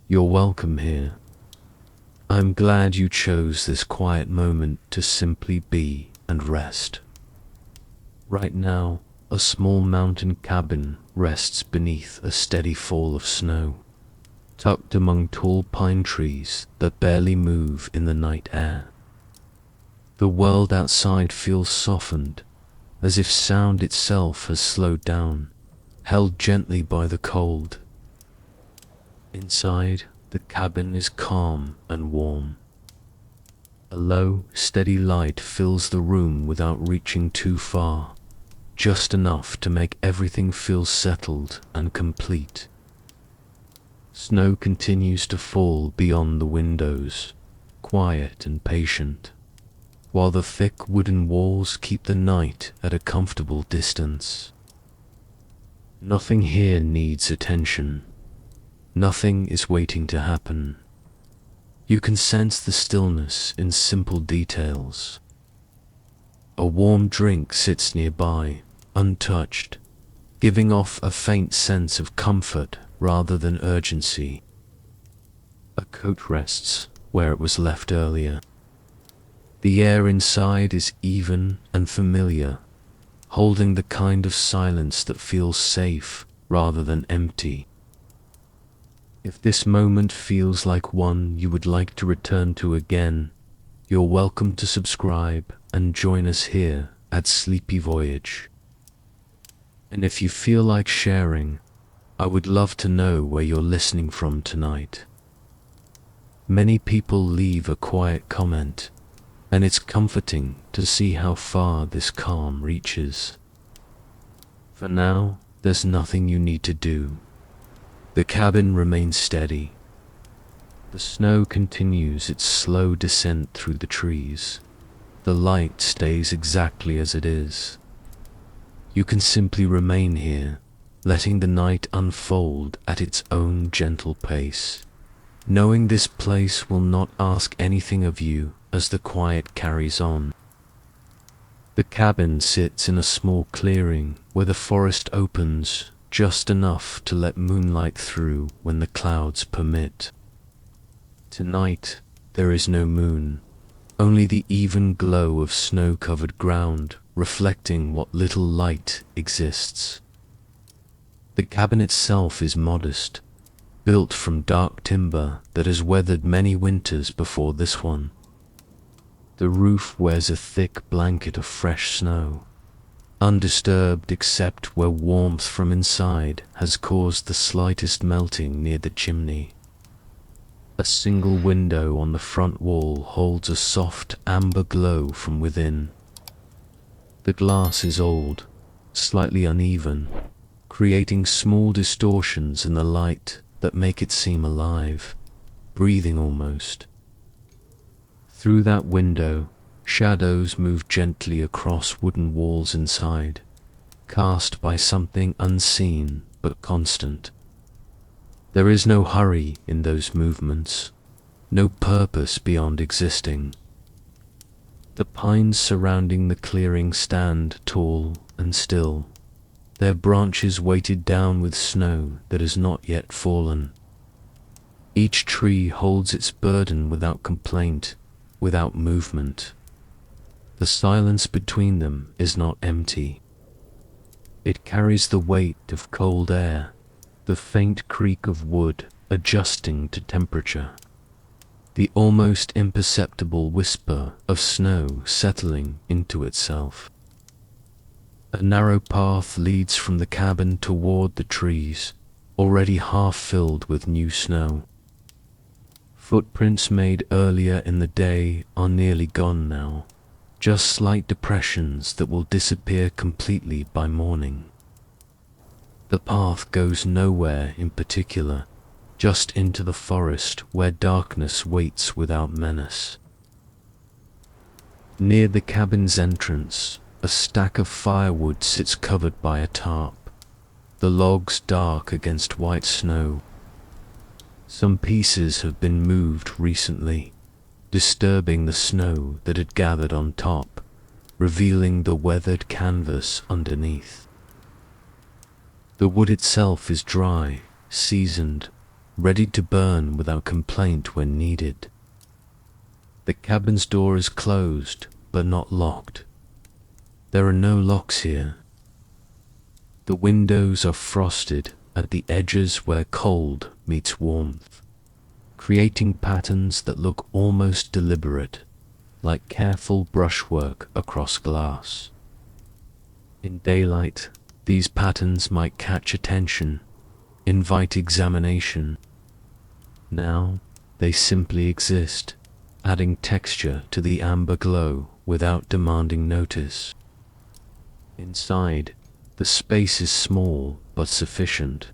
You're welcome here. I'm glad you chose this quiet moment to simply be and rest. Right now, a small mountain cabin rests beneath a steady fall of snow, tucked among tall pine trees that barely move in the night air. The world outside feels softened, as if sound itself has slowed down, held gently by the cold. Inside, the cabin is calm and warm. A low, steady light fills the room without reaching too far, just enough to make everything feel settled and complete. Snow continues to fall beyond the windows, quiet and patient, while the thick wooden walls keep the night at a comfortable distance. Nothing here needs attention. Nothing is waiting to happen. You can sense the stillness in simple details. A warm drink sits nearby, untouched, giving off a faint sense of comfort rather than urgency. A coat rests where it was left earlier. The air inside is even and familiar, holding the kind of silence that feels safe rather than empty. If this moment feels like one you would like to return to again, you're welcome to subscribe and join us here at Sleepy Voyage. And if you feel like sharing, I would love to know where you're listening from tonight. Many people leave a quiet comment, and it's comforting to see how far this calm reaches. For now, there's nothing you need to do. The cabin remains steady. The snow continues its slow descent through the trees. The light stays exactly as it is. You can simply remain here, letting the night unfold at its own gentle pace, knowing this place will not ask anything of you as the quiet carries on. The cabin sits in a small clearing where the forest opens just enough to let moonlight through when the clouds permit. Tonight, there is no moon, only the even glow of snow-covered ground reflecting what little light exists. The cabin itself is modest, built from dark timber that has weathered many winters before this one. The roof wears a thick blanket of fresh snow, undisturbed except where warmth from inside has caused the slightest melting near the chimney. A single window on the front wall holds a soft amber glow from within. The glass is old, slightly uneven, creating small distortions in the light that make it seem alive, breathing almost. Through that window, shadows move gently across wooden walls inside, cast by something unseen but constant. There is no hurry in those movements, no purpose beyond existing. The pines surrounding the clearing stand tall and still, their branches weighted down with snow that has not yet fallen. Each tree holds its burden without complaint, without movement. The silence between them is not empty. It carries the weight of cold air, the faint creak of wood adjusting to temperature, the almost imperceptible whisper of snow settling into itself. A narrow path leads from the cabin toward the trees, already half filled with new snow. Footprints made earlier in the day are nearly gone now, just slight depressions that will disappear completely by morning. The path goes nowhere in particular, just into the forest where darkness waits without menace. Near the cabin's entrance, a stack of firewood sits covered by a tarp, the logs dark against white snow. Some pieces have been moved recently, disturbing the snow that had gathered on top, revealing the weathered canvas underneath. The wood itself is dry, seasoned, ready to burn without complaint when needed. The cabin's door is closed, but not locked. There are no locks here. The windows are frosted at the edges where cold meets warmth, creating patterns that look almost deliberate, like careful brushwork across glass. In daylight, these patterns might catch attention, invite examination. Now, they simply exist, adding texture to the amber glow without demanding notice. Inside, the space is small but sufficient.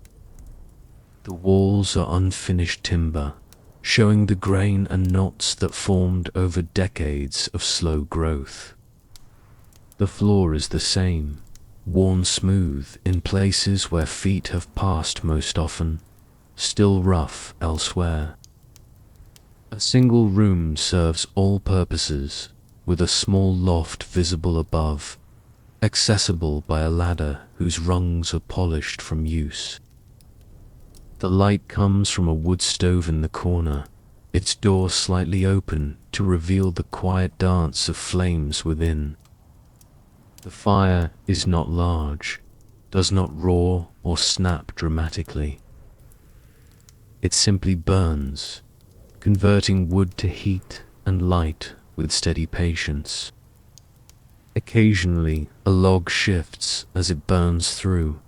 The walls are unfinished timber, showing the grain and knots that formed over decades of slow growth. The floor is the same, worn smooth in places where feet have passed most often, still rough elsewhere. A single room serves all purposes, with a small loft visible above, accessible by a ladder whose rungs are polished from use. The light comes from a wood stove in the corner, its door slightly open to reveal the quiet dance of flames within. The fire is not large, does not roar or snap dramatically. It simply burns, converting wood to heat and light with steady patience. Occasionally, a log shifts as it burns through,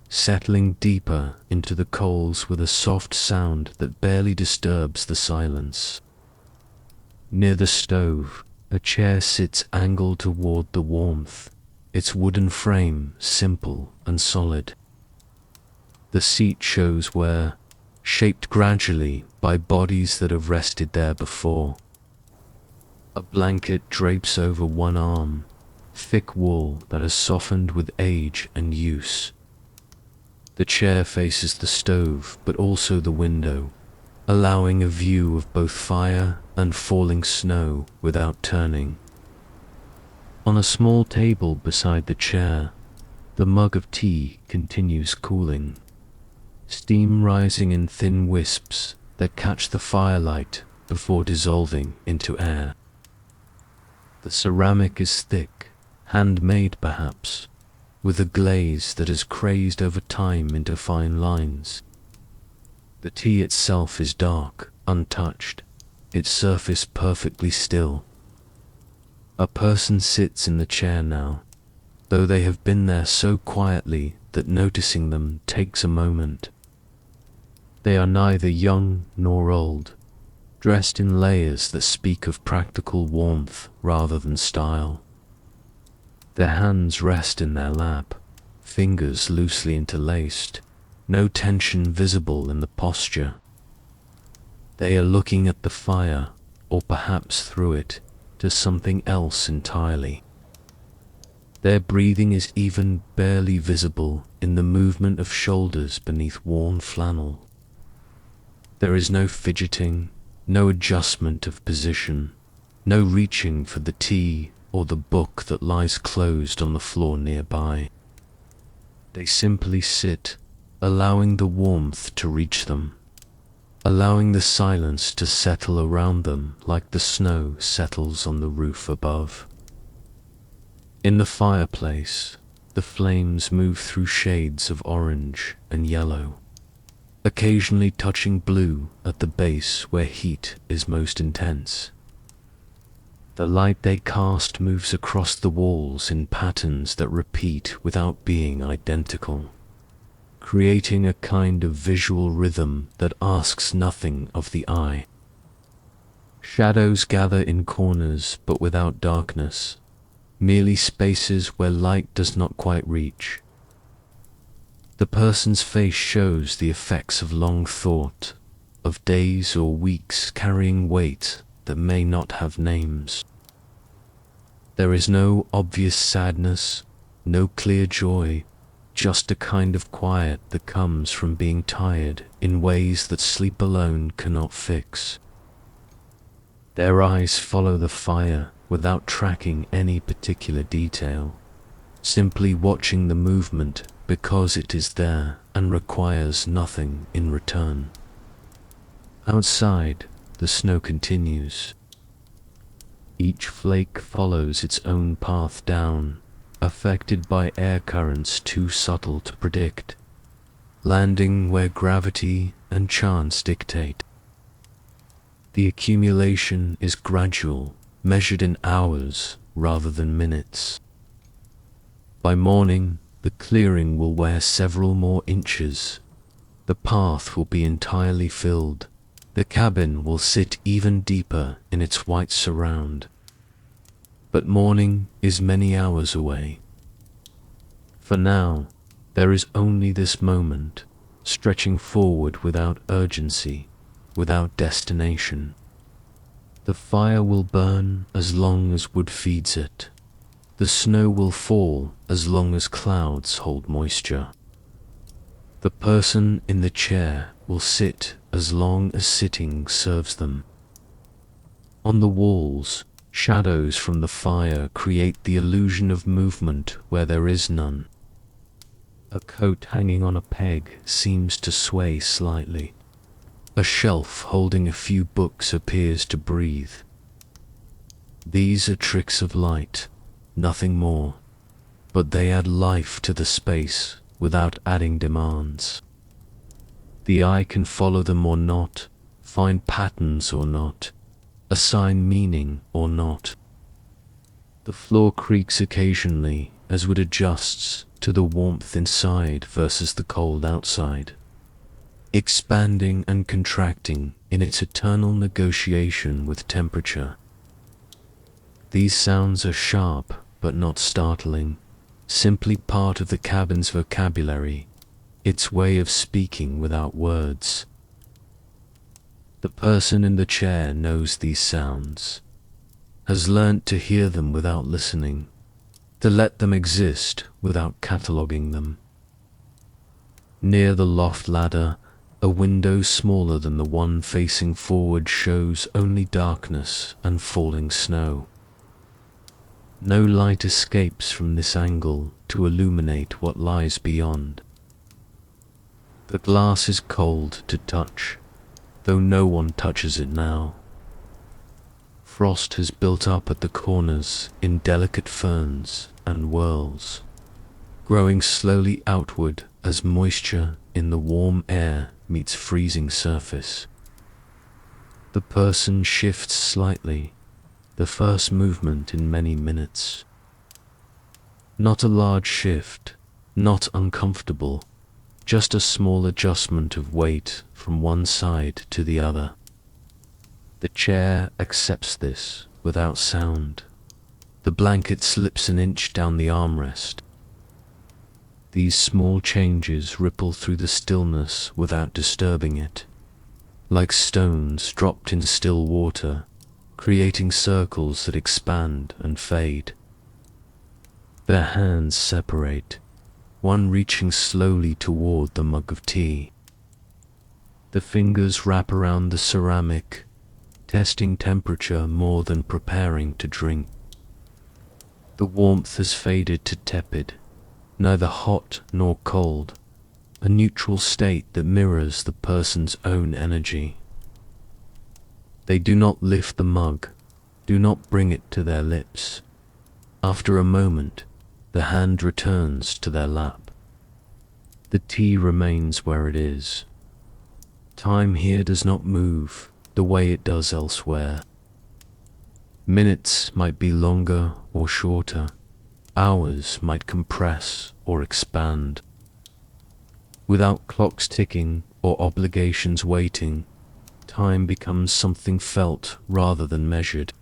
settling deeper into the coals with a soft sound that barely disturbs the silence. Near the stove, a chair sits angled toward the warmth, its wooden frame simple and solid. The seat shows wear, shaped gradually by bodies that have rested there before. A blanket drapes over one arm, thick wool that has softened with age and use. The chair faces the stove, but also the window, allowing a view of both fire and falling snow without turning. On a small table beside the chair, the mug of tea continues cooling, steam rising in thin wisps that catch the firelight before dissolving into air. The ceramic is thick, handmade perhaps, with a glaze that has crazed over time into fine lines. The tea itself is dark, untouched, its surface perfectly still. A person sits in the chair now, though they have been there so quietly that noticing them takes a moment. They are neither young nor old, dressed in layers that speak of practical warmth rather than style. Their hands rest in their lap, fingers loosely interlaced, no tension visible in the posture. They are looking at the fire, or perhaps through it, to something else entirely. Their breathing is even barely visible in the movement of shoulders beneath worn flannel. There is no fidgeting, no adjustment of position, no reaching for the tea or the book that lies closed on the floor nearby. They simply sit, allowing the warmth to reach them, allowing the silence to settle around them like the snow settles on the roof above. In the fireplace, the flames move through shades of orange and yellow, occasionally touching blue at the base where heat is most intense. The light they cast moves across the walls in patterns that repeat without being identical, creating a kind of visual rhythm that asks nothing of the eye. Shadows gather in corners but without darkness, merely spaces where light does not quite reach. The person's face shows the effects of long thought, of days or weeks carrying weight that may not have names. There is no obvious sadness, no clear joy, just a kind of quiet that comes from being tired in ways that sleep alone cannot fix. Their eyes follow the fire without tracking any particular detail, simply watching the movement because it is there and requires nothing in return. Outside, the snow continues. Each flake follows its own path down, affected by air currents too subtle to predict, landing where gravity and chance dictate. The accumulation is gradual, measured in hours rather than minutes. By morning, the clearing will wear several more inches. The path will be entirely filled. The cabin will sit even deeper in its white surround. But morning is many hours away. For now, there is only this moment, stretching forward without urgency, without destination. The fire will burn as long as wood feeds it. The snow will fall as long as clouds hold moisture. The person in the chair will sit as long as sitting serves them. On the walls, shadows from the fire create the illusion of movement where there is none. A coat hanging on a peg seems to sway slightly. A shelf holding a few books appears to breathe. These are tricks of light, nothing more, but they add life to the space without adding demands. The eye can follow them or not, find patterns or not, assign meaning or not. The floor creaks occasionally as wood adjusts to the warmth inside versus the cold outside, expanding and contracting in its eternal negotiation with temperature. These sounds are sharp but not startling, simply part of the cabin's vocabulary, its way of speaking without words. The person in the chair knows these sounds, has learnt to hear them without listening, to let them exist without cataloguing them. Near the loft ladder, a window smaller than the one facing forward shows only darkness and falling snow. No light escapes from this angle to illuminate what lies beyond. The glass is cold to touch, though no one touches it now. Frost has built up at the corners in delicate ferns and whorls, growing slowly outward as moisture in the warm air meets freezing surface. The person shifts slightly, the first movement in many minutes. Not a large shift, not uncomfortable, just a small adjustment of weight from one side to the other. The chair accepts this without sound. The blanket slips an inch down the armrest. These small changes ripple through the stillness without disturbing it, like stones dropped in still water, creating circles that expand and fade. Their hands separate, one reaching slowly toward the mug of tea. The fingers wrap around the ceramic, testing temperature more than preparing to drink. The warmth has faded to tepid, neither hot nor cold, a neutral state that mirrors the person's own energy. They do not lift the mug, do not bring it to their lips. After a moment, the hand returns to their lap. The tea remains where it is. Time here does not move the way it does elsewhere. Minutes might be longer or shorter. Hours might compress or expand. Without clocks ticking or obligations waiting, time becomes something felt rather than measured.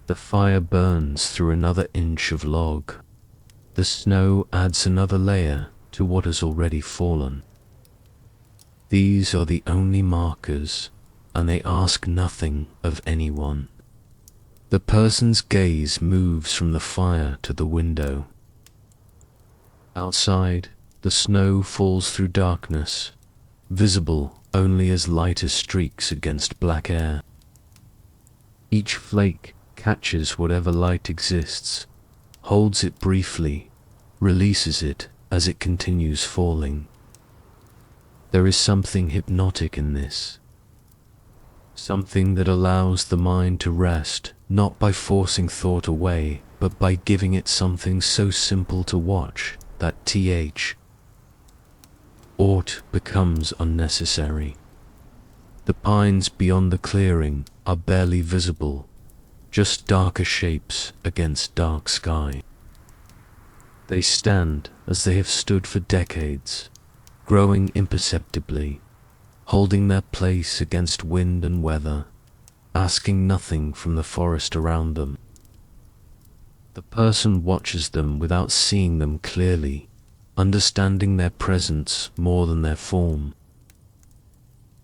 The fire burns through another inch of log. The snow adds another layer to what has already fallen. These are the only markers, and they ask nothing of anyone. The person's gaze moves from the fire to the window. Outside, the snow falls through darkness, visible only as lighter streaks against black air. Each flake catches whatever light exists, holds it briefly, releases it as it continues falling. There is something hypnotic in this, something that allows the mind to rest, not by forcing thought away, but by giving it something so simple to watch that ought becomes unnecessary. The pines beyond the clearing are barely visible, just darker shapes against dark sky. They stand as they have stood for decades, growing imperceptibly, holding their place against wind and weather, asking nothing from the forest around them. The person watches them without seeing them clearly, understanding their presence more than their form.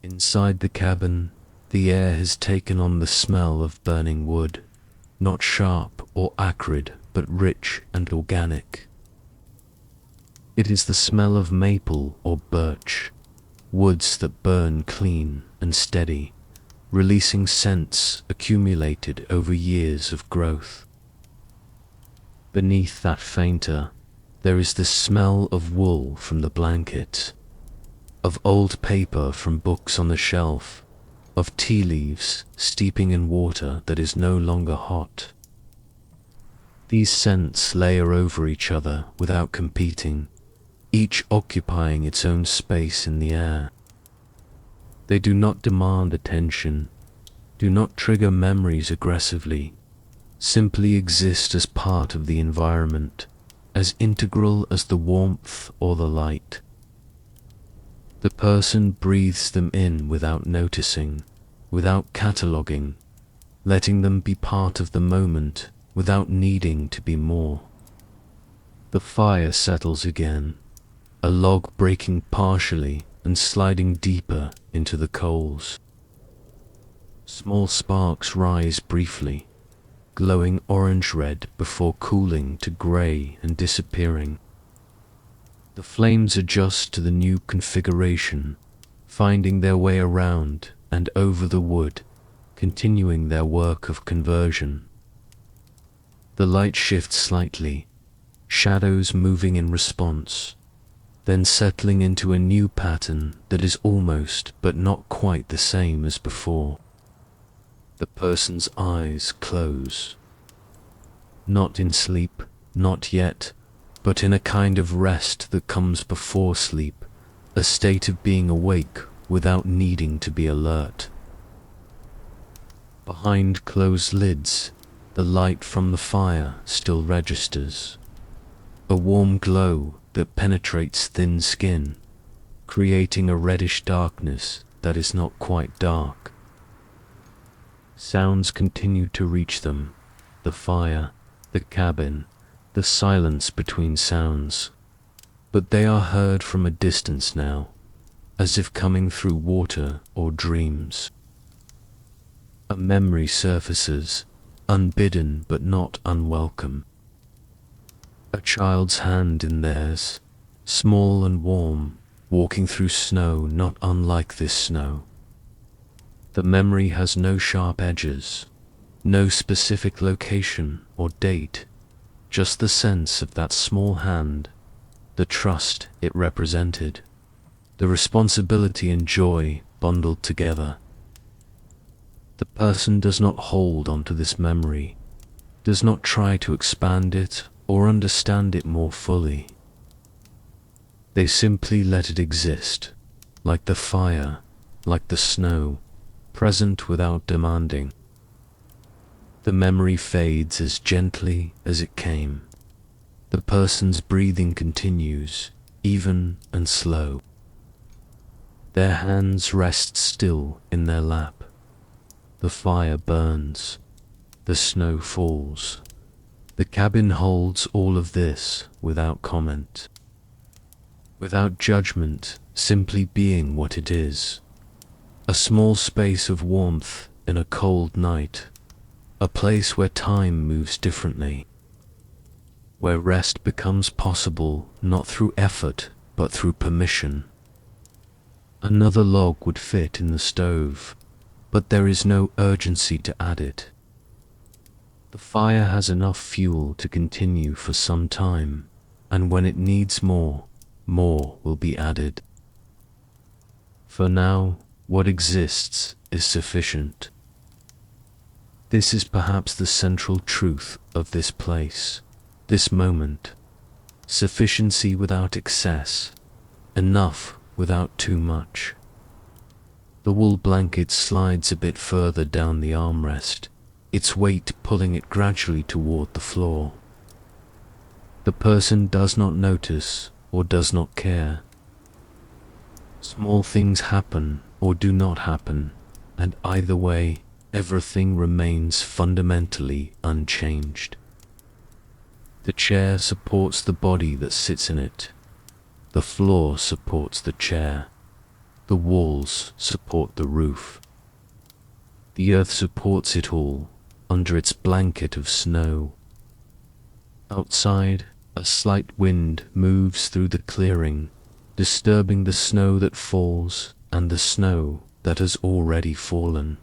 Inside the cabin, the air has taken on the smell of burning wood, not sharp or acrid, but rich and organic. It is the smell of maple or birch, woods that burn clean and steady, releasing scents accumulated over years of growth. Beneath that fainter, there is the smell of wool from the blanket, of old paper from books on the shelf, of tea leaves steeping in water that is no longer hot. These scents layer over each other without competing, each occupying its own space in the air. They do not demand attention, do not trigger memories aggressively, simply exist as part of the environment, as integral as the warmth or the light. The person breathes them in without noticing, without cataloguing, letting them be part of the moment without needing to be more. The fire settles again, a log breaking partially and sliding deeper into the coals. Small sparks rise briefly, glowing orange-red before cooling to grey and disappearing. The flames adjust to the new configuration, finding their way around and over the wood, continuing their work of conversion. The light shifts slightly, shadows moving in response, then settling into a new pattern that is almost but not quite the same as before. The person's eyes close. Not in sleep, not yet, but in a kind of rest that comes before sleep, a state of being awake without needing to be alert. Behind closed lids, the light from the fire still registers, a warm glow that penetrates thin skin, creating a reddish darkness that is not quite dark. Sounds continue to reach them, the fire, the cabin, the silence between sounds, but they are heard from a distance now, as if coming through water or dreams. A memory surfaces, unbidden but not unwelcome. A child's hand in theirs, small and warm, walking through snow not unlike this snow. The memory has no sharp edges, no specific location or date, just the sense of that small hand, the trust it represented, the responsibility and joy bundled together. The person does not hold onto this memory, does not try to expand it or understand it more fully. They simply let it exist, like the fire, like the snow, present without demanding. The memory fades as gently as it came. The person's breathing continues, even and slow. Their hands rest still in their lap. The fire burns. The snow falls. The cabin holds all of this without comment. Without judgment, simply being what it is. A small space of warmth in a cold night. A place where time moves differently. Where rest becomes possible not through effort but through permission. Another log would fit in the stove, but there is no urgency to add it. The fire has enough fuel to continue for some time, and when it needs more, more will be added. For now, what exists is sufficient. This is perhaps the central truth of this place, this moment. Sufficiency without excess, enough without too much. The wool blanket slides a bit further down the armrest, its weight pulling it gradually toward the floor. The person does not notice or does not care. Small things happen or do not happen, and either way, everything remains fundamentally unchanged. The chair supports the body that sits in it. The floor supports the chair. The walls support the roof. The earth supports it all under its blanket of snow. Outside, a slight wind moves through the clearing, disturbing the snow that falls and the snow that has already fallen.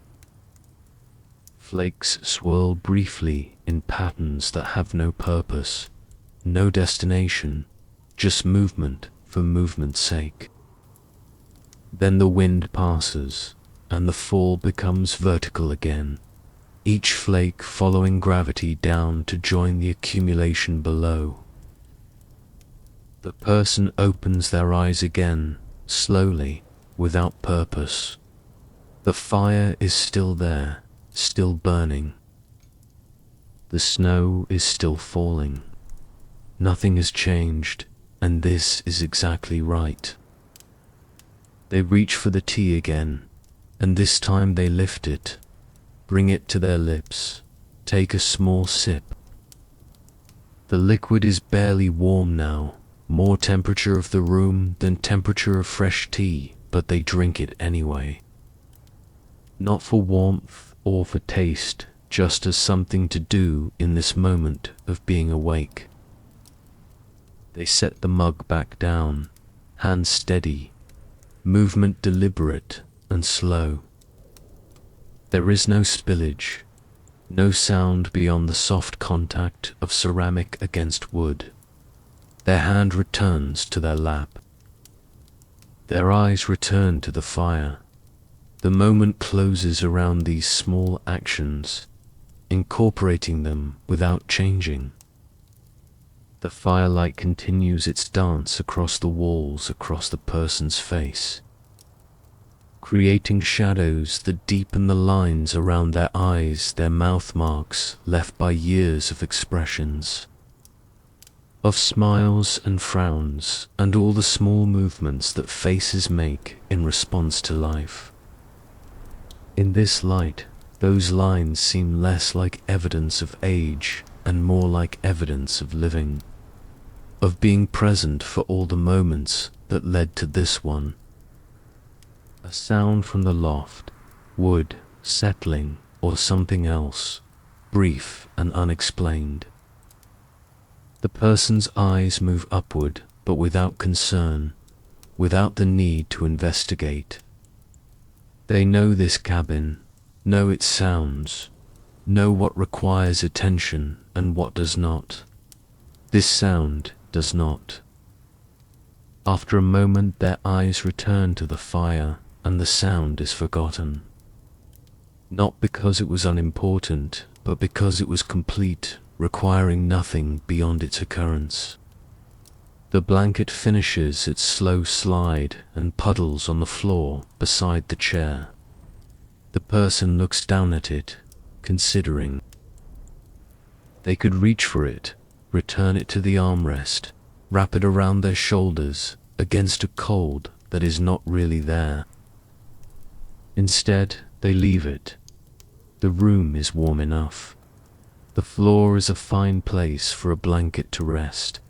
Flakes swirl briefly in patterns that have no purpose, no destination, just movement for movement's sake. Then the wind passes, and the fall becomes vertical again, each flake following gravity down to join the accumulation below. The person opens their eyes again, slowly, without purpose. The fire is still there, still burning. The snow is still falling. Nothing has changed, and this is exactly right. They reach for the tea again, and this time they lift it, bring it to their lips, take a small sip. The liquid is barely warm now, more temperature of the room than temperature of fresh tea, but they drink it anyway. Not for warmth or for taste, just as something to do in this moment of being awake. They set the mug back down, hands steady, movement deliberate and slow. There is no spillage, no sound beyond the soft contact of ceramic against wood. Their hand returns to their lap. Their eyes return to the fire. The moment closes around these small actions, incorporating them without changing. The firelight continues its dance across the walls, across the person's face, creating shadows that deepen the lines around their eyes, their mouth marks left by years of expressions, of smiles and frowns, and all the small movements that faces make in response to life. In this light, those lines seem less like evidence of age and more like evidence of living, of being present for all the moments that led to this one. A sound from the loft, wood, settling, or something else, brief and unexplained. The person's eyes move upward, but without concern, without the need to investigate. They know this cabin, know its sounds, know what requires attention and what does not. This sound does not. After a moment, their eyes return to the fire, and the sound is forgotten. Not because it was unimportant, but because it was complete, requiring nothing beyond its occurrence. The blanket finishes its slow slide and puddles on the floor beside the chair. The person looks down at it, considering. They could reach for it, return it to the armrest, wrap it around their shoulders against a cold that is not really there. Instead, they leave it. The room is warm enough. The floor is a fine place for a blanket to rest.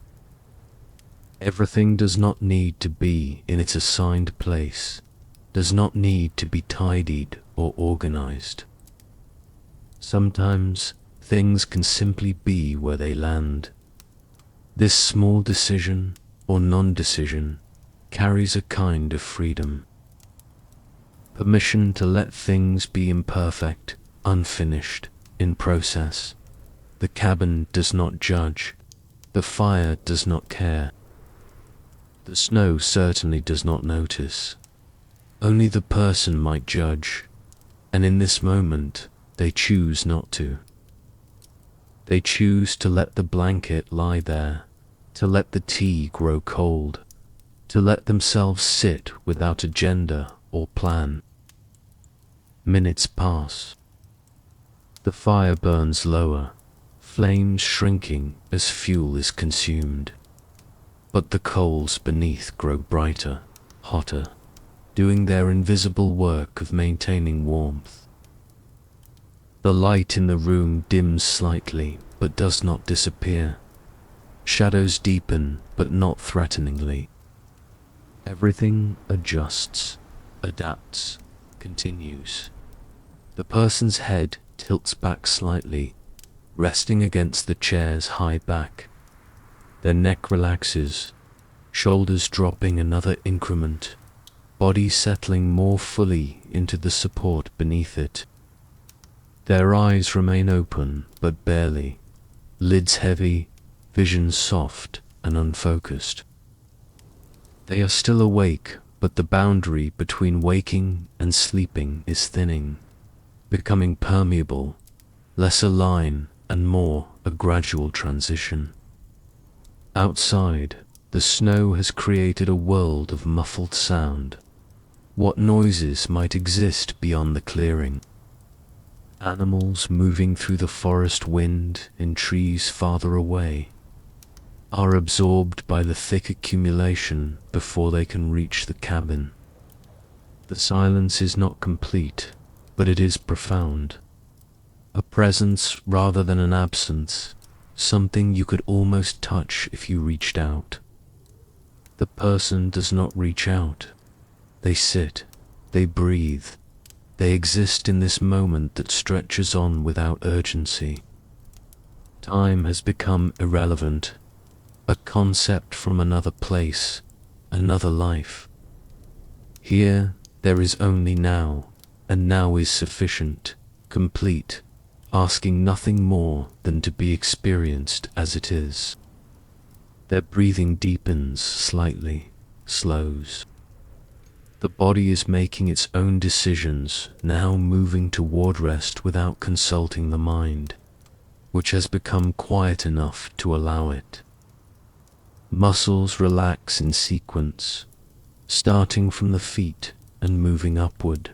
Everything does not need to be in its assigned place, does not need to be tidied or organized. Sometimes things can simply be where they land. This small decision or non-decision carries a kind of freedom. Permission to let things be imperfect, unfinished, in process. The cabin does not judge. The fire does not care. The snow certainly does not notice. Only the person might judge, And in this moment, they choose not to. They choose to let the blanket lie there, to let the tea grow cold, to let themselves sit without agenda or plan. Minutes pass. The fire burns lower, flames shrinking as fuel is consumed. But the coals beneath grow brighter, hotter, doing their invisible work of maintaining warmth. The light in the room dims slightly, but does not disappear. Shadows deepen, but not threateningly. Everything adjusts, adapts, continues. The person's head tilts back slightly, resting against the chair's high back. Their neck relaxes, shoulders dropping another increment, body settling more fully into the support beneath it. Their eyes remain open, but barely, lids heavy, vision soft and unfocused. They are still awake, but the boundary between waking and sleeping is thinning, becoming permeable, less a line and more a gradual transition. Outside, the snow has created a world of muffled sound. What noises might exist beyond the clearing? Animals moving through the forest wind in trees farther away are absorbed by the thick accumulation before they can reach the cabin. The silence is not complete, but it is profound. A presence rather than an absence, something you could almost touch if you reached out. The person does not reach out. They sit, they breathe, they exist in this moment that stretches on without urgency. Time has become irrelevant, a concept from another place, another life. Here there is only now, and now is sufficient, complete, asking nothing more than to be experienced as it is. Their breathing deepens slightly, slows. The body is making its own decisions, now moving toward rest without consulting the mind, which has become quiet enough to allow it. Muscles relax in sequence, starting from the feet and moving upward,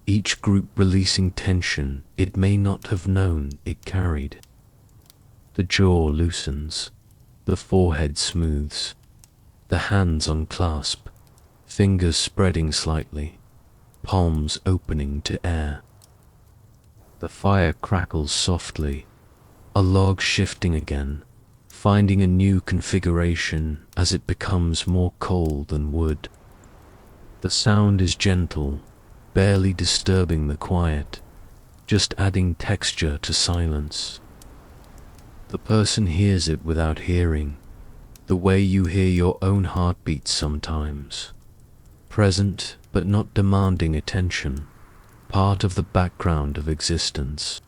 each group releasing tension it may not have known it carried. The jaw loosens, the forehead smooths, the hands unclasp, fingers spreading slightly, palms opening to air. The fire crackles softly, a log shifting again, finding a new configuration as it becomes more coal than wood. The sound is gentle, barely disturbing the quiet, just adding texture to silence. The person hears it without hearing, the way you hear your own heartbeat sometimes. Present but not demanding attention, part of the background of existence.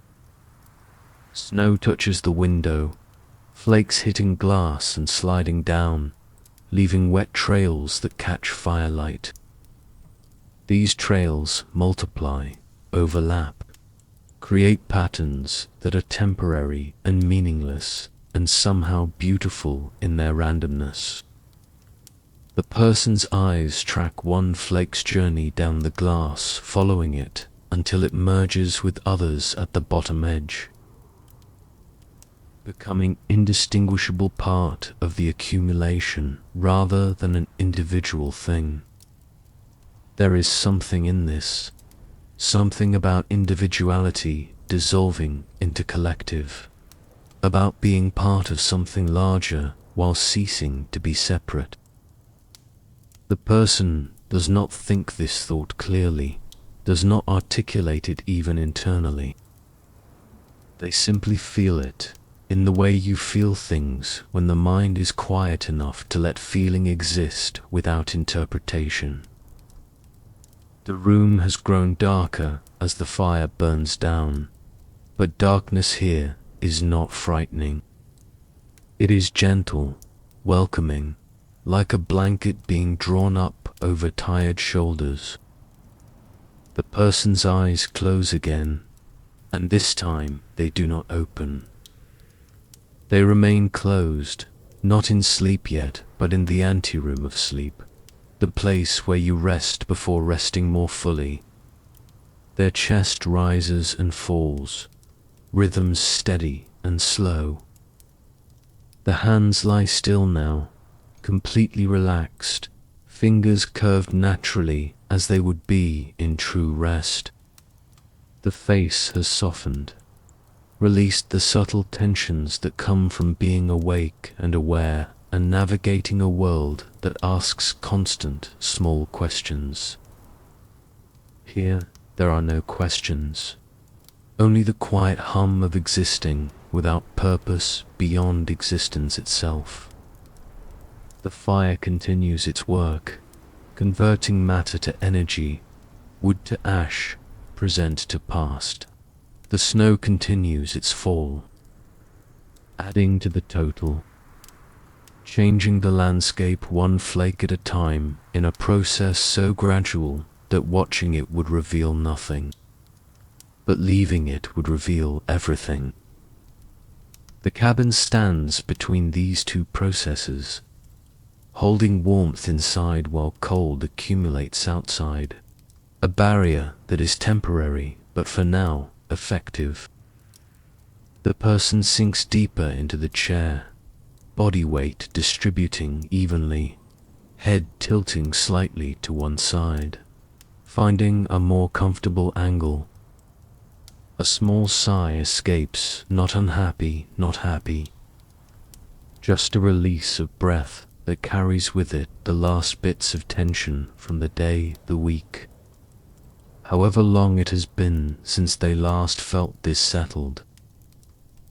Snow touches the window, flakes hitting glass and sliding down, leaving wet trails that catch firelight. These trails multiply, overlap, create patterns that are temporary and meaningless and somehow beautiful in their randomness. The person's eyes track one flake's journey down the glass, following it until it merges with others at the bottom edge, becoming indistinguishable part of the accumulation rather than an individual thing. There is something in this, something about individuality dissolving into collective, about being part of something larger while ceasing to be separate. The person does not think this thought clearly, does not articulate it even internally. They simply feel it, in the way you feel things when the mind is quiet enough to let feeling exist without interpretation. The room has grown darker as the fire burns down, but darkness here is not frightening. It is gentle, welcoming, like a blanket being drawn up over tired shoulders. The person's eyes close again, and this time they do not open. They remain closed, not in sleep yet, but in the anteroom of sleep, the place where you rest before resting more fully. Their chest rises and falls, rhythms steady and slow. The hands lie still now, completely relaxed, fingers curved naturally as they would be in true rest. The face has softened, released the subtle tensions that come from being awake and aware and navigating a world that asks constant, small questions. Here, there are no questions, only the quiet hum of existing without purpose beyond existence itself. The fire continues its work, converting matter to energy, wood to ash, present to past. The snow continues its fall, adding to the total, changing the landscape one flake at a time in a process so gradual that watching it would reveal nothing, but leaving it would reveal everything. The cabin stands between these two processes, holding warmth inside while cold accumulates outside, a barrier that is temporary but for now effective. The person sinks deeper into the chair, body weight distributing evenly, head tilting slightly to one side, finding a more comfortable angle. A small sigh escapes, not unhappy, not happy. Just a release of breath that carries with it the last bits of tension from the day, the week. However long it has been since they last felt this settled.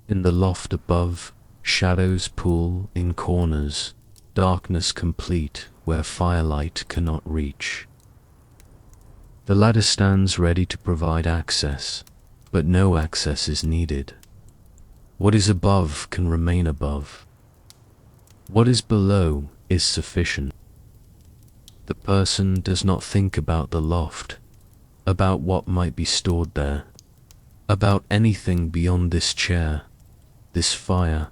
In the loft above, shadows pool in corners, darkness complete where firelight cannot reach. The ladder stands ready to provide access, but no access is needed. What is above can remain above. What is below is sufficient. The person does not think about the loft, about what might be stored there, about anything beyond this chair, this fire,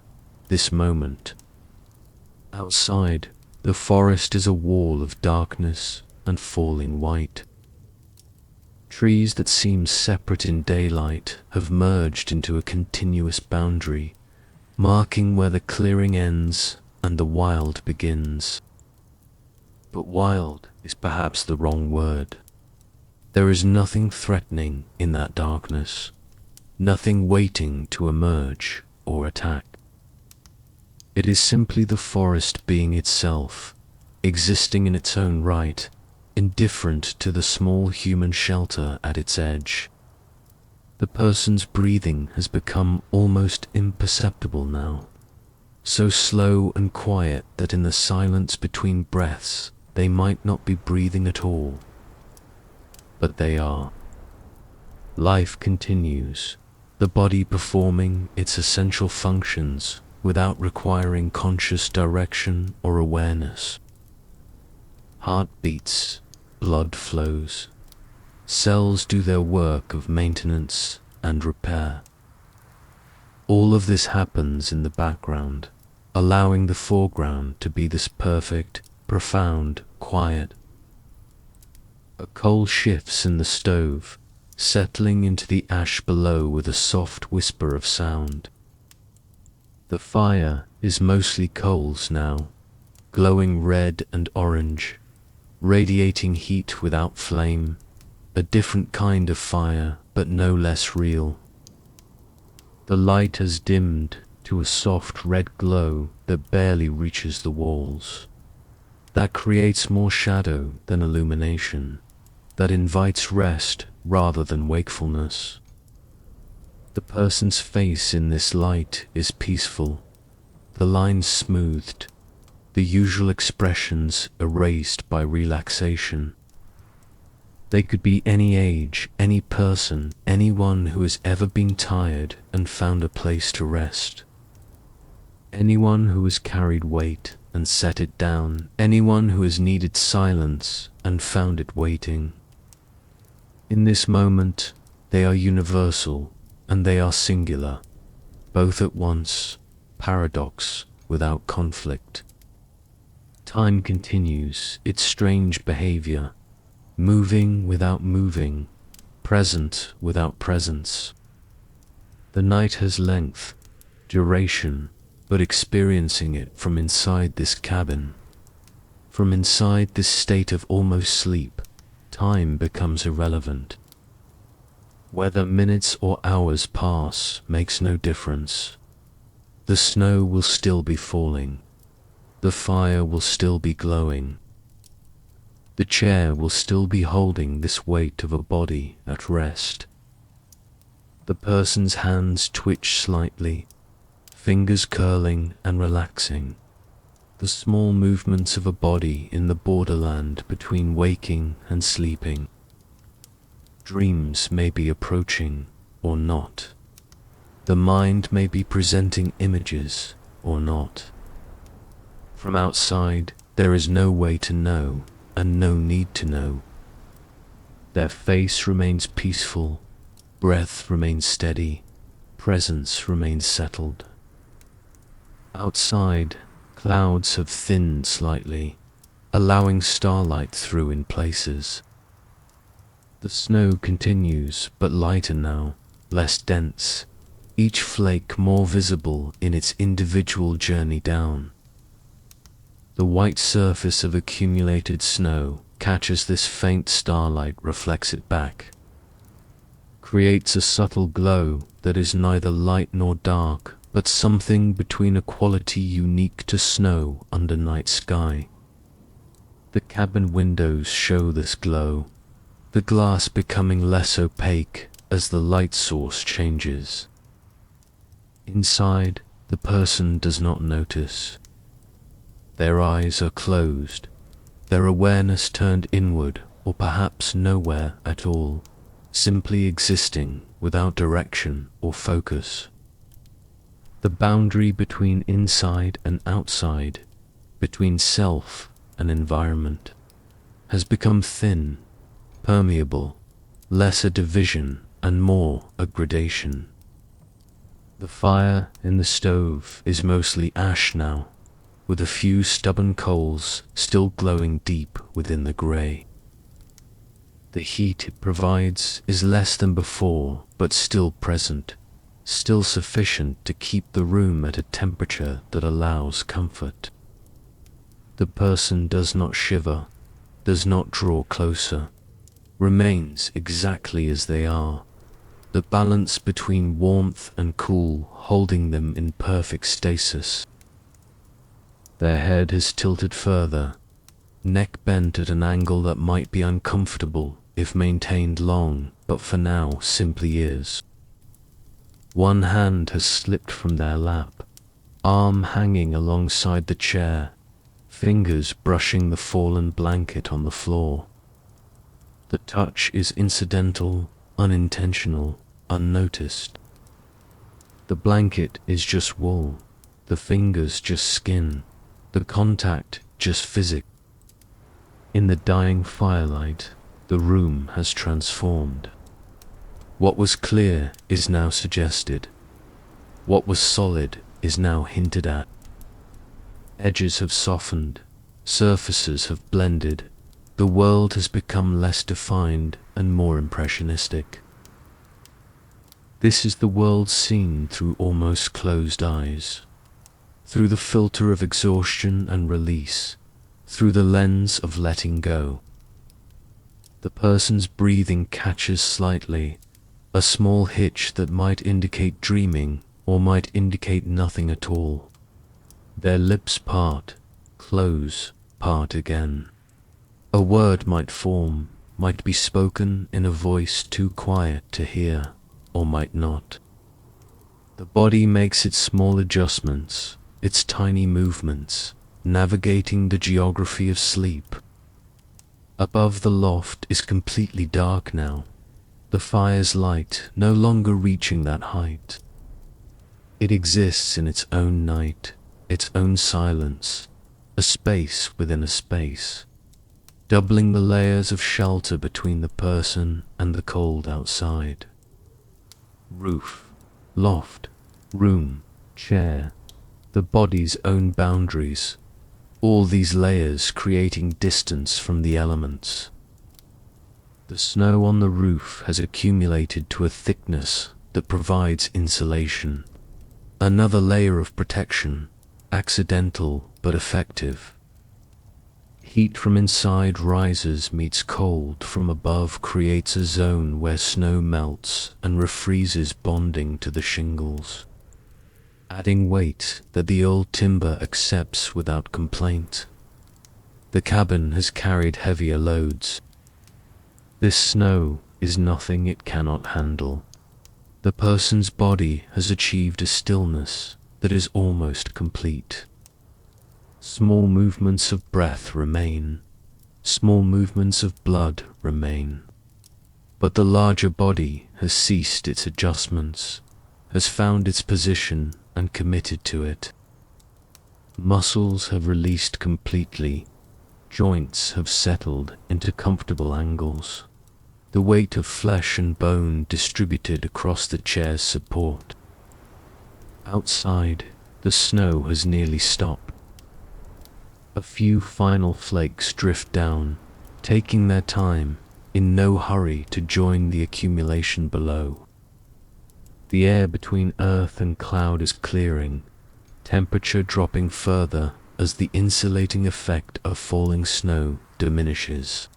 this moment. Outside, the forest is a wall of darkness and falling white. Trees that seemed separate in daylight have merged into a continuous boundary, marking where the clearing ends and the wild begins. But wild is perhaps the wrong word. There is nothing threatening in that darkness, nothing waiting to emerge or attack. It is simply the forest being itself, existing in its own right, indifferent to the small human shelter at its edge. The person's breathing has become almost imperceptible now, so slow and quiet that in the silence between breaths they might not be breathing at all. But they are. Life continues, the body performing its essential functions without requiring conscious direction or awareness. Heart beats, blood flows, cells do their work of maintenance and repair. All of this happens in the background, allowing the foreground to be this perfect, profound quiet. A coal shifts in the stove, settling into the ash below with a soft whisper of sound. The fire is mostly coals now, glowing red and orange, radiating heat without flame, a different kind of fire but no less real. The light has dimmed to a soft red glow that barely reaches the walls, that creates more shadow than illumination, that invites rest rather than wakefulness. The person's face in this light is peaceful, the lines smoothed, the usual expressions erased by relaxation. They could be any age, any person, anyone who has ever been tired and found a place to rest. Anyone who has carried weight and set it down, anyone who has needed silence and found it waiting. In this moment, they are universal and they are singular, both at once, paradox without conflict. Time continues its strange behavior, moving without moving, present without presence. The night has length, duration, but experiencing it from inside this cabin, from inside this state of almost sleep, time becomes irrelevant. Whether minutes or hours pass makes no difference. The snow will still be falling. The fire will still be glowing. The chair will still be holding this weight of a body at rest. The person's hands twitch slightly, fingers curling and relaxing. The small movements of a body in the borderland between waking and sleeping. Dreams may be approaching or not. The mind may be presenting images or not. From outside, there is no way to know and no need to know. Their face remains peaceful, breath remains steady, presence remains settled. Outside, clouds have thinned slightly, allowing starlight through in places. The snow continues, but lighter now, less dense, each flake more visible in its individual journey down. The white surface of accumulated snow catches this faint starlight, reflects it back, creates a subtle glow that is neither light nor dark, but something between, a quality unique to snow under night sky. The cabin windows show this glow, the glass becoming less opaque as the light source changes. Inside, the person does not notice. Their eyes are closed, their awareness turned inward or perhaps nowhere at all, simply existing without direction or focus. The boundary between inside and outside, between self and environment, has become thin, permeable, less a division and more a gradation. The fire in the stove is mostly ash now, with a few stubborn coals still glowing deep within the grey. The heat it provides is less than before, but still present, still sufficient to keep the room at a temperature that allows comfort. The person does not shiver, does not draw closer, remains exactly as they are, the balance between warmth and cool holding them in perfect stasis. Their head is tilted further, neck bent at an angle that might be uncomfortable if maintained long, but for now simply is. One hand has slipped from their lap, arm hanging alongside the chair, fingers brushing the fallen blanket on the floor. The touch is incidental, unintentional, unnoticed. The blanket is just wool, the fingers just skin, the contact just physics. In the dying firelight, the room has transformed. What was clear is now suggested. What was solid is now hinted at. Edges have softened, surfaces have blended, the world has become less defined and more impressionistic. This is the world seen through almost closed eyes, through the filter of exhaustion and release, through the lens of letting go. The person's breathing catches slightly, a small hitch that might indicate dreaming or might indicate nothing at all. Their lips part, close, part again. A word might form, might be spoken in a voice too quiet to hear, or might not. The body makes its small adjustments, its tiny movements, navigating the geography of sleep. Above the loft is completely dark now, the fire's light no longer reaching that height. It exists in its own night, its own silence, a space within a space. doubling the layers of shelter between the person and the cold outside. Roof, loft, room, chair, the body's own boundaries, all these layers creating distance from the elements. The snow on the roof has accumulated to a thickness that provides insulation, another layer of protection, accidental but effective. Heat from inside rises meets cold from above creates a zone where snow melts and refreezes, bonding to the shingles, adding weight that the old timber accepts without complaint. The cabin has carried heavier loads. This snow is nothing it cannot handle. The person's body has achieved a stillness that is almost complete. Small movements of breath remain, small movements of blood remain, but the larger body has ceased its adjustments, has found its position and committed to it. Muscles have released completely, joints have settled into comfortable angles, the weight of flesh and bone distributed across the chair's support. Outside, the snow has nearly stopped. A few final flakes drift down, taking their time, in no hurry to join the accumulation below. The air between earth and cloud is clearing, temperature dropping further as the insulating effect of falling snow diminishes.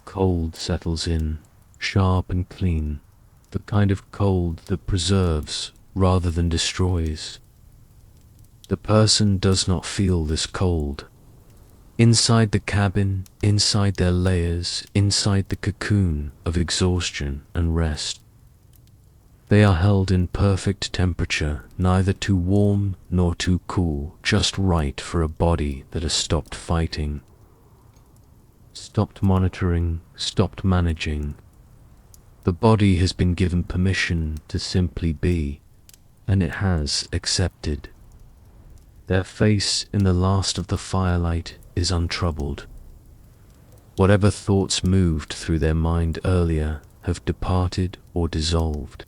Cold settles in, sharp and clean, the kind of cold that preserves rather than destroys. The person does not feel this cold. Inside the cabin, inside their layers, inside the cocoon of exhaustion and rest, they are held in perfect temperature, neither too warm nor too cool, just right for a body that has stopped fighting, stopped monitoring, stopped managing. The body has been given permission to simply be, and it has accepted. Their face in the last of the firelight is untroubled. Whatever thoughts moved through their mind earlier have departed or dissolved.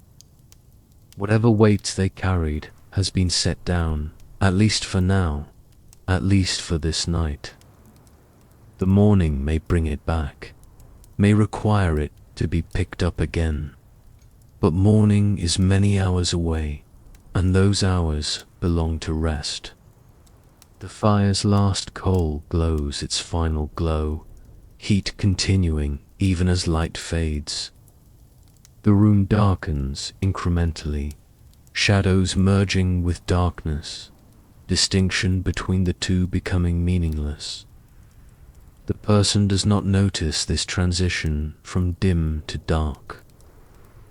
Whatever weight they carried has been set down, at least for now, at least for this night. The morning may bring it back, may require it to be picked up again. But morning is many hours away, and those hours belong to rest. The fire's last coal glows its final glow, heat continuing even as light fades. The room darkens incrementally, shadows merging with darkness, distinction between the two becoming meaningless. The person does not notice this transition from dim to dark.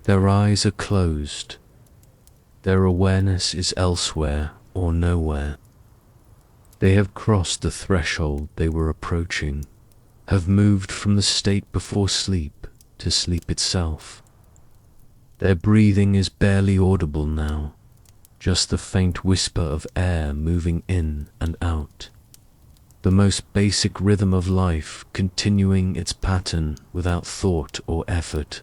Their eyes are closed. Their awareness is elsewhere or nowhere. They have crossed the threshold they were approaching, have moved from the state before sleep to sleep itself. Their breathing is barely audible now, just the faint whisper of air moving in and out. The most basic rhythm of life continuing its pattern without thought or effort.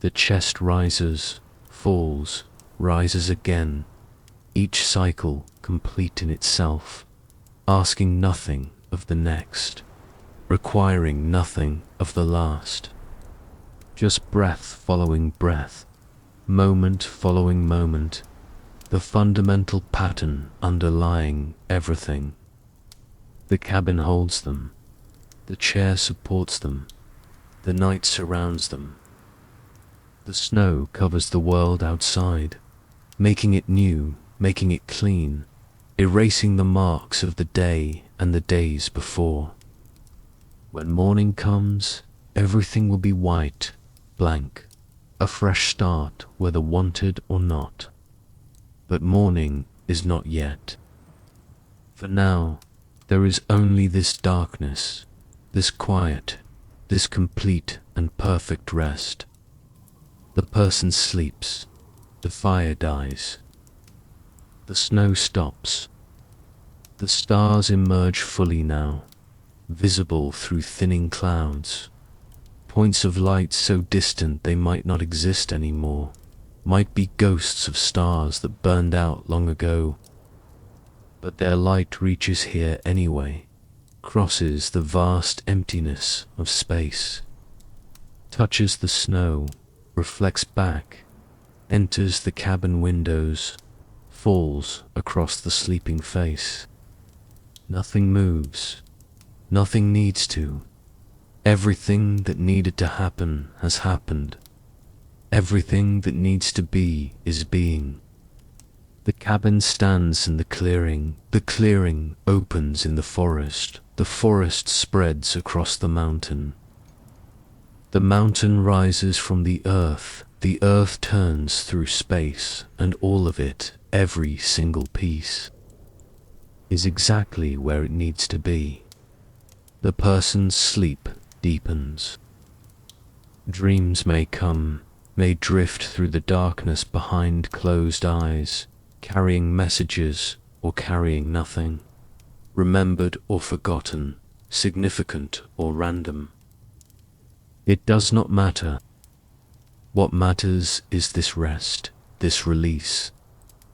The chest rises, falls, rises again, each cycle complete in itself, asking nothing of the next, requiring nothing of the last. Just breath following breath, moment following moment, the fundamental pattern underlying everything. The cabin holds them, the chair supports them, the night surrounds them. The snow covers the world outside, making it new, making it clean, erasing the marks of the day and the days before. When morning comes, everything will be white, blank, a fresh start whether wanted or not. But morning is not yet. For now, there is only this darkness, this quiet, this complete and perfect rest. The person sleeps, the fire dies, the snow stops, the stars emerge fully now, visible through thinning clouds. Points of light so distant they might not exist anymore, might be ghosts of stars that burned out long ago. But their light reaches here anyway, crosses the vast emptiness of space, touches the snow, reflects back, enters the cabin windows, falls across the sleeping face. Nothing moves, nothing needs to. Everything that needed to happen has happened. Everything that needs to be is being. The cabin stands in the clearing opens in the forest spreads across the mountain. The mountain rises from the earth turns through space, and all of it, every single piece, is exactly where it needs to be. The person's sleep deepens. Dreams may come, may drift through the darkness behind closed eyes, carrying messages or carrying nothing, remembered or forgotten, significant or random. It does not matter. What matters is this rest, this release,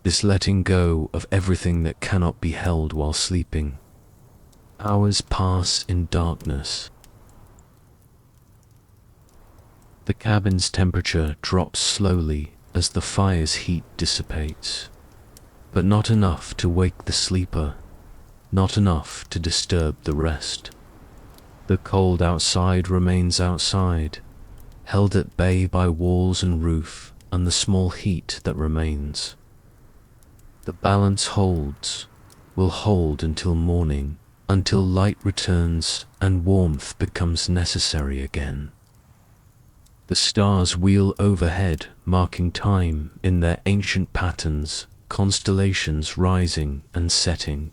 this letting go of everything that cannot be held while sleeping. Hours pass in darkness. The cabin's temperature drops slowly as the fire's heat dissipates, but not enough to wake the sleeper, not enough to disturb the rest. The cold outside remains outside, held at bay by walls and roof and the small heat that remains. The balance holds, will hold until morning, until light returns and warmth becomes necessary again. The stars wheel overhead, marking time in their ancient patterns, constellations rising and setting.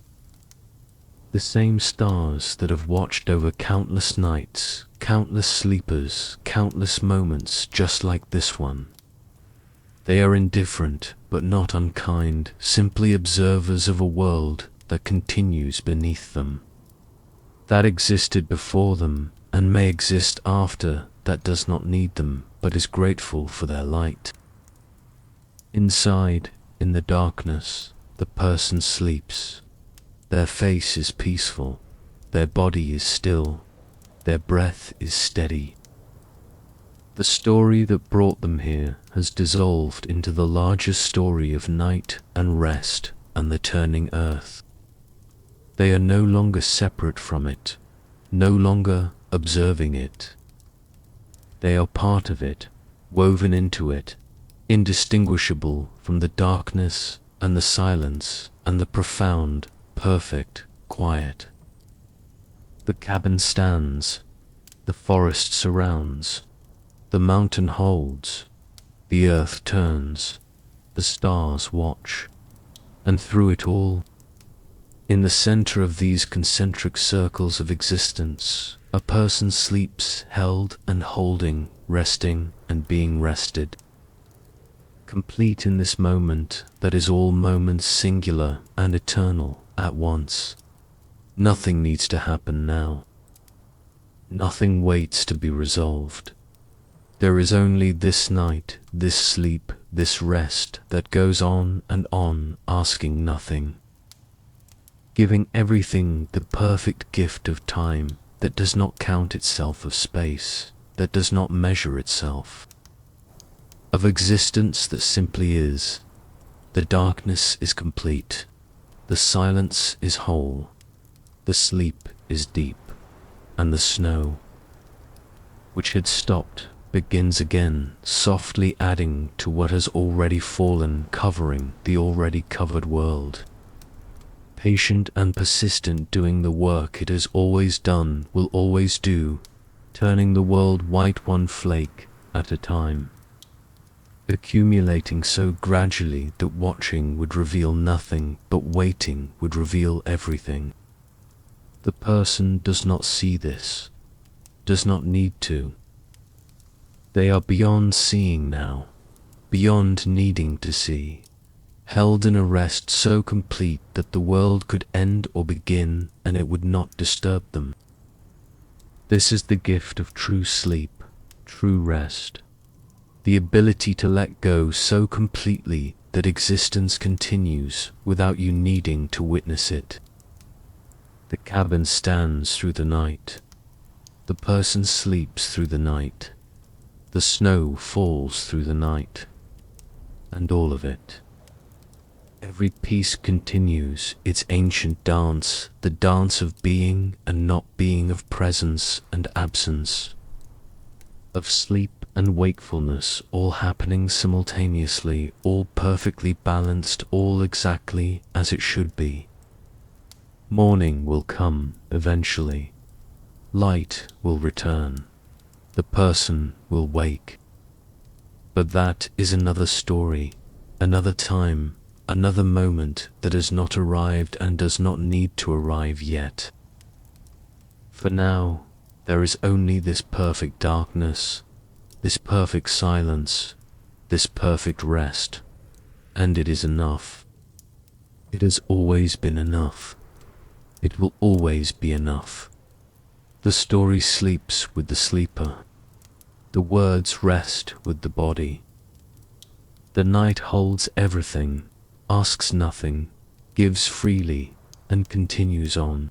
The same stars that have watched over countless nights, countless sleepers, countless moments just like this one. They are indifferent but not unkind, simply observers of a world that continues beneath them, that existed before them and may exist after, that does not need them but is grateful for their light. Inside, in the darkness, the person sleeps. Their face is peaceful, their body is still, their breath is steady. The story that brought them here has dissolved into the larger story of night and rest and the turning earth. They are no longer separate from it, no longer observing it. They are part of it, woven into it, indistinguishable from the darkness and the silence and the profound, perfect quiet. The cabin stands, the forest surrounds, the mountain holds, the earth turns, the stars watch, and through it all, in the center of these concentric circles of existence, a person sleeps held and holding, resting and being rested. Complete in this moment that is all moments singular and eternal at once. Nothing needs to happen now. Nothing waits to be resolved. There is only this night, this sleep, this rest that goes on and on, asking nothing, giving everything the perfect gift of time that does not count itself of space, that does not measure itself, of existence that simply is. The darkness is complete, the silence is whole, the sleep is deep, and the snow, which had stopped, begins again, softly adding to what has already fallen, covering the already covered world. Patient and persistent, doing the work it has always done, will always do, turning the world white one flake at a time, accumulating so gradually that watching would reveal nothing, but waiting would reveal everything. The person does not see this, does not need to. They are beyond seeing now, beyond needing to see, held in a rest so complete that the world could end or begin and it would not disturb them. This is the gift of true sleep, true rest, the ability to let go so completely that existence continues without you needing to witness it. The cabin stands through the night. The person sleeps through the night. The snow falls through the night. And all of it. Every piece continues its ancient dance, the dance of being and not being, of presence and absence, of sleep and wakefulness, all happening simultaneously, all perfectly balanced, all exactly as it should be. Morning will come eventually. Light will return. The person will wake. But that is another story, another time, another moment that has not arrived and does not need to arrive yet. For now, there is only this perfect darkness, this perfect silence, this perfect rest, and it is enough. It has always been enough. It will always be enough. The story sleeps with the sleeper. The words rest with the body. The night holds everything, asks nothing, gives freely, and continues on.